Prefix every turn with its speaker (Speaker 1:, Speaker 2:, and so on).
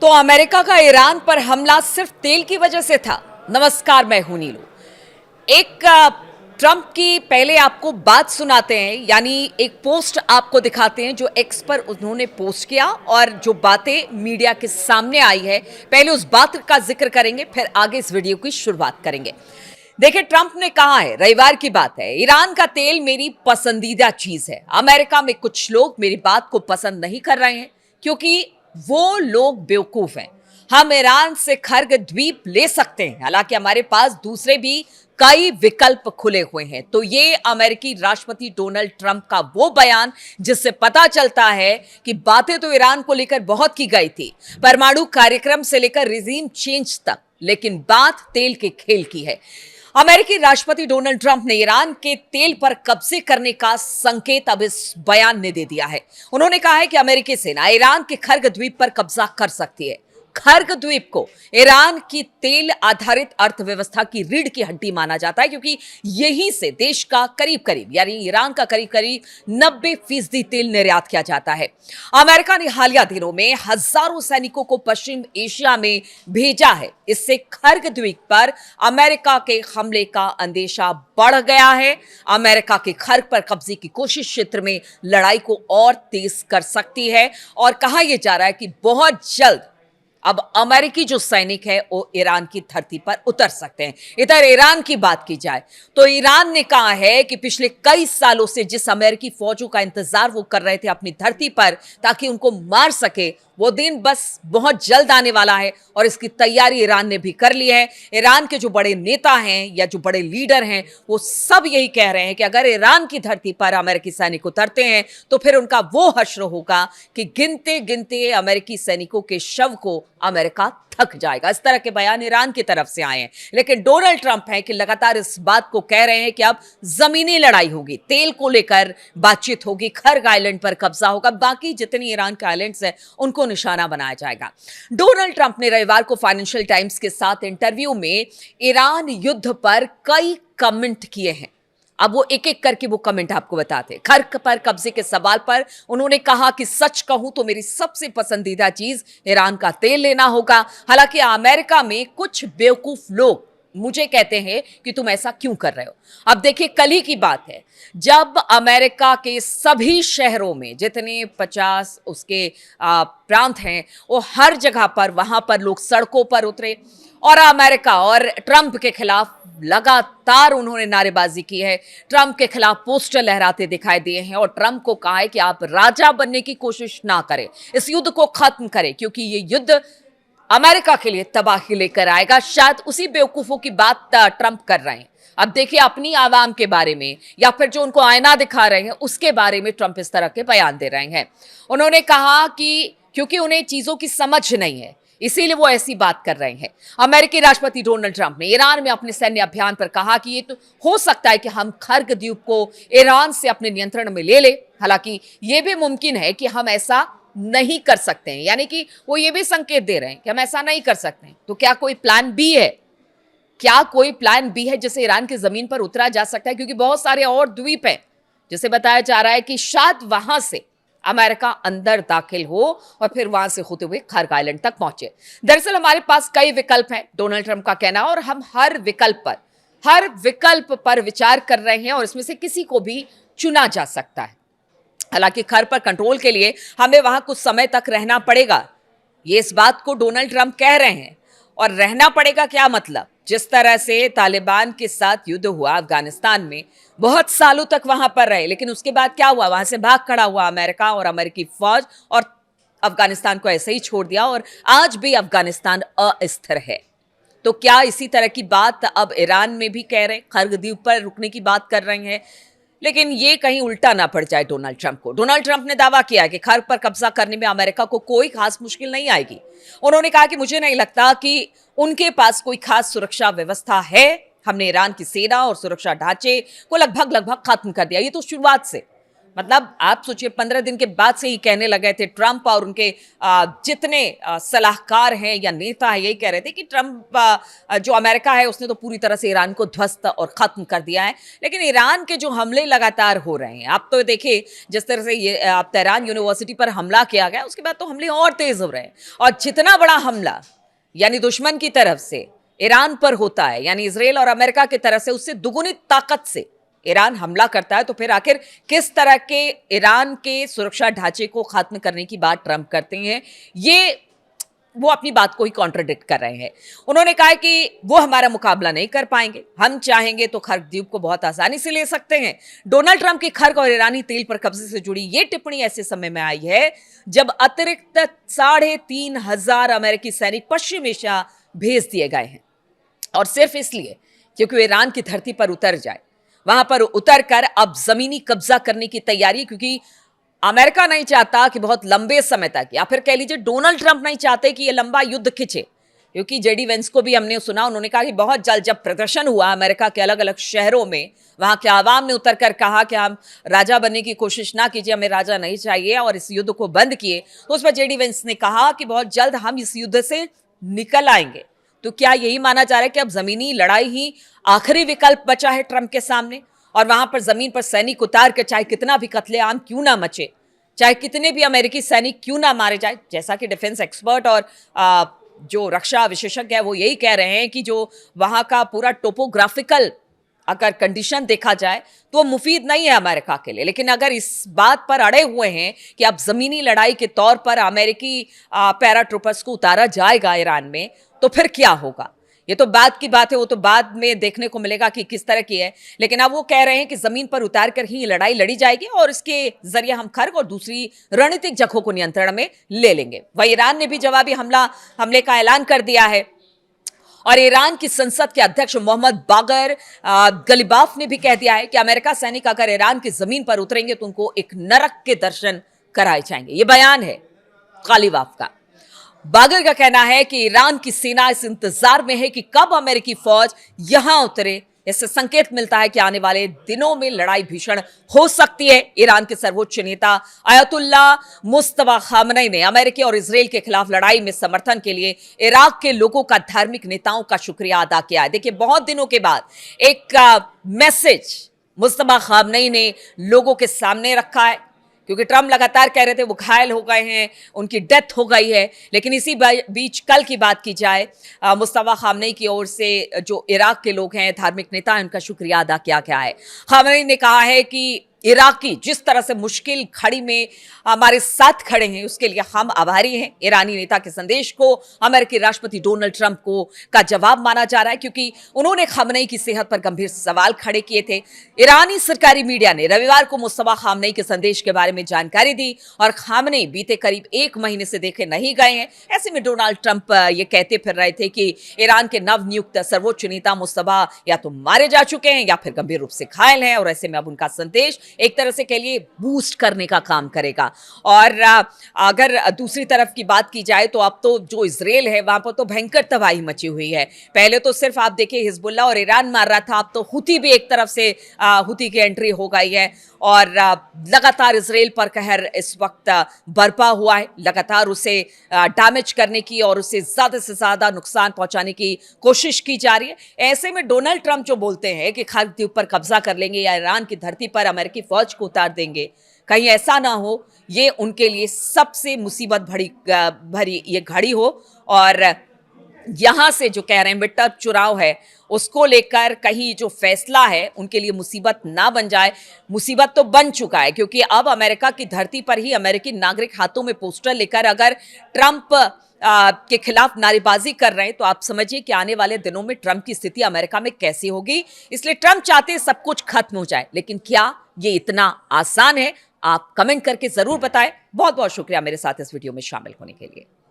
Speaker 1: तो अमेरिका का ईरान पर हमला सिर्फ तेल की वजह से था। नमस्कार, मैं हूं नीलू। एक ट्रंप की पहले आपको बात सुनाते हैं, यानी एक पोस्ट आपको दिखाते हैं जो एक्स पर उन्होंने पोस्ट किया और जो बातें मीडिया के सामने आई है। पहले उस बात का जिक्र करेंगे, फिर आगे इस वीडियो की शुरुआत करेंगे। देखिए, ट्रंप ने कहा है, रविवार की बात है, ईरान का तेल मेरी पसंदीदा चीज है। अमेरिका में कुछ लोग मेरी बात को पसंद नहीं कर रहे हैं क्योंकि वो लोग बेवकूफ हैं। हम ईरान से खर्ग द्वीप ले सकते हैं, हालांकि हमारे पास दूसरे भी कई विकल्प खुले हुए हैं। तो ये अमेरिकी राष्ट्रपति डोनाल्ड ट्रंप का वो बयान जिससे पता चलता है कि बातें तो ईरान को लेकर बहुत की गई थी, परमाणु कार्यक्रम से लेकर रिजीम चेंज तक, लेकिन बात तेल के खेल की है। अमेरिकी राष्ट्रपति डोनाल्ड ट्रंप ने ईरान के तेल पर कब्जे करने का संकेत अब इस बयान ने दे दिया है। उन्होंने कहा है कि अमेरिकी सेना ईरान के खर्ग द्वीप पर कब्जा कर सकती है। खर्ग द्वीप को ईरान की तेल आधारित अर्थव्यवस्था की रीढ़ की हड्डी माना जाता है, क्योंकि यहीं से देश का करीब करीब, यानी ईरान का करीब करीब 90% तेल निर्यात किया जाता है। अमेरिका ने हालिया दिनों में हजारों सैनिकों को पश्चिम एशिया में भेजा है। इससे खर्ग द्वीप पर अमेरिका के हमले का अंदेशा बढ़ गया है। अमेरिका के खर्ग पर कब्जे की कोशिश क्षेत्र में लड़ाई को और तेज कर सकती है और कहा यह जा रहा है कि बहुत जल्द अब अमेरिकी जो सैनिक है वो ईरान की धरती पर उतर सकते हैं। इधर ईरान की बात की जाए तो ईरान ने कहा है कि पिछले कई सालों से जिस अमेरिकी फौजों का इंतजार वो कर रहे थे अपनी धरती पर ताकि उनको मार सके, वो दिन बस बहुत जल्द आने वाला है और इसकी तैयारी ईरान ने भी कर ली है। ईरान के जो बड़े नेता हैं या जो बड़े लीडर हैं वो सब यही कह रहे हैं कि अगर ईरान की धरती पर अमेरिकी सैनिक उतरते हैं तो फिर उनका वो हश्र होगा कि गिनते गिनते अमेरिकी सैनिकों के शव को अमेरिका थक जाएगा। इस तरह के बयान ईरान की तरफ से आए हैं, लेकिन डोनाल्ड ट्रंप है कि लगातार इस बात को कह रहे हैं कि अब जमीनी लड़ाई होगी, तेल को लेकर बातचीत होगी, खर्ग आइलैंड पर कब्जा होगा, बाकी जितनी ईरान के आइलैंड्स हैं उनको निशाना बनाया जाएगा। डोनाल्ड ट्रंप ने रविवार को फाइनेंशियल टाइम्स के साथ इंटरव्यू में ईरान युद्ध पर कई कमेंट किए हैं। अब वो एक एक करके वो कमेंट आपको बताते हैं। खर्ग पर कब्जे के सवाल पर उन्होंने कहा कि सच कहूं तो मेरी सबसे पसंदीदा चीज ईरान का तेल लेना होगा। हालांकि अमेरिका में कुछ बेवकूफ लोग मुझे कहते हैं कि तुम ऐसा क्यों कर रहे हो। अब देखिए, कल ही की बात है जब अमेरिका के सभी शहरों में जितने 50 उसके प्रांत हैं वो हर जगह पर वहां पर लोग सड़कों पर उतरे और अमेरिका और ट्रंप के खिलाफ लगातार उन्होंने नारेबाजी की है। ट्रंप के खिलाफ पोस्टर लहराते दिखाई दिए हैं और ट्रंप को कहा है कि आप राजा बनने की कोशिश ना करें, इस युद्ध को खत्म करें, क्योंकि ये युद्ध अमेरिका के लिए तबाही लेकर आएगा। शायद उसी बेवकूफों की बात ट्रंप कर रहे हैं। अब देखिए, अपनी आवाम के बारे में या फिर जो उनको आईना दिखा रहे हैं उसके बारे में ट्रंप इस तरह के बयान दे रहे हैं। उन्होंने कहा कि क्योंकि उन्हें चीजों की समझ नहीं है इसीलिए वो ऐसी बात कर रहे हैं। अमेरिकी राष्ट्रपति डोनाल्ड ट्रंप ने ईरान में अपने सैन्य अभियान पर कहा कि ये तो हो सकता है कि हम खर्ग द्वीप को ईरान से अपने नियंत्रण में ले ले, हालांकि ये भी मुमकिन है कि हम ऐसा नहीं कर सकते हैं, यानी कि वो ये भी संकेत दे रहे हैं कि हम ऐसा नहीं कर सकते हैं। तो क्या कोई प्लान बी है? क्या कोई प्लान बी है जिससे ईरान की जमीन पर उतरा जा सकता है? क्योंकि बहुत सारे और द्वीप हैं जिसे बताया जा रहा है कि शायद वहां से अमेरिका अंदर दाखिल हो और फिर वहां से होते हुए खर्ग आइलैंड तक पहुंचे। दरअसल हमारे पास कई विकल्प हैं, डोनाल्ड ट्रंप का कहना, और हम हर विकल्प पर विचार कर रहे हैं और इसमें से किसी को भी चुना जा सकता है। हालांकि खर्ग पर कंट्रोल के लिए हमें वहां कुछ समय तक रहना पड़ेगा, ये इस बात को डोनाल्ड ट्रंप कह रहे हैं। और रहना पड़ेगा क्या मतलब? जिस तरह से तालिबान के साथ युद्ध हुआ अफगानिस्तान में, बहुत सालों तक वहां पर रहे, लेकिन उसके बाद क्या हुआ? वहां से भाग खड़ा हुआ अमेरिका और अमेरिकी फौज और अफगानिस्तान को ऐसे ही छोड़ दिया और आज भी अफगानिस्तान अस्थिर है। तो क्या इसी तरह की बात अब ईरान में भी कह रहे हैं, खर्ग द्वीप पर रुकने की बात कर रहे हैं? लेकिन ये कहीं उल्टा ना पड़ जाए डोनाल्ड ट्रंप को। डोनाल्ड ट्रंप ने दावा किया है कि खर्ग पर कब्जा करने में अमेरिका को कोई खास मुश्किल नहीं आएगी। उन्होंने कहा कि मुझे नहीं लगता कि उनके पास कोई खास सुरक्षा व्यवस्था है। हमने ईरान की सेना और सुरक्षा ढांचे को लगभग खत्म कर दिया, ये तो शुरुआत से। मतलब आप सोचिए 15 दिन के बाद से ही कहने लगे थे ट्रंप और उनके जितने सलाहकार हैं या नेता हैं, यही कह रहे थे कि ट्रंप जो अमेरिका है उसने तो पूरी तरह से ईरान को ध्वस्त और खत्म कर दिया है। लेकिन ईरान के जो हमले लगातार हो रहे हैं, आप तो देखिए जिस तरह से ये तेहरान यूनिवर्सिटी पर हमला किया गया, उसके बाद तो हमले और तेज हो रहे हैं। और जितना बड़ा हमला यानी दुश्मन की तरफ से ईरान पर होता है, यानी इजराइल और अमेरिका की तरफ से, उससे दुगुनी ताकत से ईरान हमला करता है, तो फिर आखिर किस तरह के ईरान के सुरक्षा ढांचे को खत्म करने की बात ट्रंप करते हैं, ये वो अपनी बात को ही कॉन्ट्रडिक्ट कर रहे हैं। उन्होंने कहा कि वो हमारा मुकाबला नहीं कर पाएंगे, हम चाहेंगे तो खर्क द्वीप को बहुत आसानी से ले सकते हैं। डोनाल्ड ट्रंप की खर्क और ईरानी तेल पर कब्जे से जुड़ी ये टिप्पणी ऐसे समय में आई है जब अतिरिक्त 3,500 अमेरिकी सैनिक पश्चिम एशिया भेज दिए गए हैं, और सिर्फ इसलिए क्योंकि वो ईरान की धरती पर उतर जाए। वहां पर उतर कर अब जमीनी कब्जा करने की तैयारी, क्योंकि अमेरिका नहीं चाहता कि बहुत लंबे समय तक, या फिर कह लीजिए डोनाल्ड ट्रंप नहीं चाहते कि यह लंबा युद्ध खिंचे। क्योंकि जेडी वेंस को भी हमने सुना, उन्होंने कहा कि बहुत जल्द जब प्रदर्शन हुआ अमेरिका के अलग अलग शहरों में, वहां के आवाम ने उतर कर कहा कि हम राजा बनने की कोशिश ना कीजिए, हमें राजा नहीं चाहिए, और इस युद्ध को बंद किए, तो उस पर जेडी वेंस ने कहा कि बहुत जल्द हम इस युद्ध से निकल आएंगे। तो क्या यही माना जा रहा है कि अब जमीनी लड़ाई ही आखिरी विकल्प बचा है ट्रंप के सामने, और वहां पर जमीन पर सैनिक उतार कर चाहे कितना भी कत्लेआम क्यों ना मचे, चाहे कितने भी अमेरिकी सैनिक क्यों ना मारे जाए, जैसा कि डिफेंस एक्सपर्ट और जो रक्षा विशेषज्ञ है वो यही कह रहे हैं कि जो वहां का पूरा टोपोग्राफिकल अगर कंडीशन देखा जाए तो वो मुफीद नहीं है अमेरिका के लिए। लेकिन अगर इस बात पर अड़े हुए हैं कि अब जमीनी लड़ाई के तौर पर अमेरिकी पैराट्रूपर्स को उतारा जाएगा ईरान में, तो फिर क्या होगा, ये तो बात की बात है, वो तो बाद में देखने को मिलेगा कि किस तरह की है। लेकिन अब वो कह रहे हैं कि जमीन पर उतार कर ही लड़ाई लड़ी जाएगी और इसके जरिए हम खर्क और दूसरी रणनीतिक जगहों को नियंत्रण में ले लेंगे। वही ईरान ने भी जवाबी हमले का ऐलान कर दिया है, और ईरान की संसद के अध्यक्ष मोहम्मद बागर गलिबाफ ने भी कह दिया है कि अमेरिका सैनिक अगर ईरान की जमीन पर उतरेंगे तो उनको एक नरक के दर्शन कराए जाएंगे। ये बयान है गलिबाफ का। बागर का कहना है कि ईरान की सेना इस इंतजार में है कि कब अमेरिकी फौज यहां उतरे। इससे संकेत मिलता है कि आने वाले दिनों में लड़ाई भीषण हो सकती है। ईरान के सर्वोच्च नेता अयतुल्ला मुस्तफा खामनई ने अमेरिका और इजराइल के खिलाफ लड़ाई में समर्थन के लिए इराक के लोगों का, धार्मिक नेताओं का शुक्रिया अदा किया है। देखिए, बहुत दिनों के बाद एक मैसेज मुस्तफा खामनई ने लोगों के सामने रखा है, क्योंकि ट्रंप लगातार कह रहे थे वो घायल हो गए हैं, उनकी डेथ हो गई है। लेकिन इसी बीच कल की बात की जाए, मुस्तफा खामनई की ओर से जो इराक के लोग हैं, धार्मिक नेता हैं, उनका शुक्रिया अदा किया गया है। खामनई ने कहा है कि इराकी जिस तरह से मुश्किल घड़ी में हमारे साथ खड़े हैं उसके लिए हम आभारी हैं। ईरानी नेता के संदेश को अमेरिकी राष्ट्रपति डोनाल्ड ट्रंप को का जवाब माना जा रहा है, क्योंकि उन्होंने खामनई की सेहत पर गंभीर सवाल खड़े किए थे। ईरानी सरकारी मीडिया ने रविवार को मुस्तफा खामनई के संदेश के बारे में जानकारी दी, और खामनई बीते करीब 1 महीने से देखे नहीं गए हैं। ऐसे में डोनाल्ड ट्रंप ये कहते फिर रहे थे कि ईरान के नवनियुक्त सर्वोच्च नेता मुस्तफा या तो मारे जा चुके हैं या फिर गंभीर रूप से घायल हैं, और ऐसे में अब उनका संदेश एक तरह से कह लिए बूस्ट करने का काम करेगा। और अगर दूसरी तरफ की बात की जाए तो अब तो जो इजराइल है वहां पर तो भयंकर तबाही मची हुई है। पहले तो सिर्फ आप देखिए हिजबुल्लाह और ईरान मार रहा था, अब तो हुती भी एक तरफ से हुती की एंट्री हो गई है, और लगातार इजराइल पर कहर इस वक्त बरपा हुआ है। लगातार उसे डैमेज करने की और उसे ज्यादा से ज्यादा नुकसान पहुंचाने की कोशिश की जा रही है। ऐसे में डोनाल्ड ट्रंप जो बोलते हैं कि खर्क द्वीप पर कब्जा कर लेंगे या ईरान की धरती पर अमेरिकी फौज को उतार देंगे, कहीं ऐसा ना हो ये उनके लिए सबसे मुसीबत भरी ये घड़ी हो। और यहां से जो कह रहे हैं मिड टर्म चुनाव है उसको लेकर कहीं जो फैसला है उनके लिए मुसीबत ना बन जाए। मुसीबत तो बन चुका है, क्योंकि अब अमेरिका की धरती पर ही अमेरिकी नागरिक हाथों में पोस्टर लेकर अगर ट्रंप के खिलाफ नारेबाजी कर रहे हैं, तो आप समझिए कि आने वाले दिनों में ट्रंप की स्थिति अमेरिका में कैसी होगी। इसलिए ट्रंप चाहते हैं सब कुछ खत्म हो जाए, लेकिन क्या ये इतना आसान है? आप कमेंट करके जरूर बताएं। बहुत बहुत शुक्रिया मेरे साथ इस वीडियो में शामिल होने के लिए।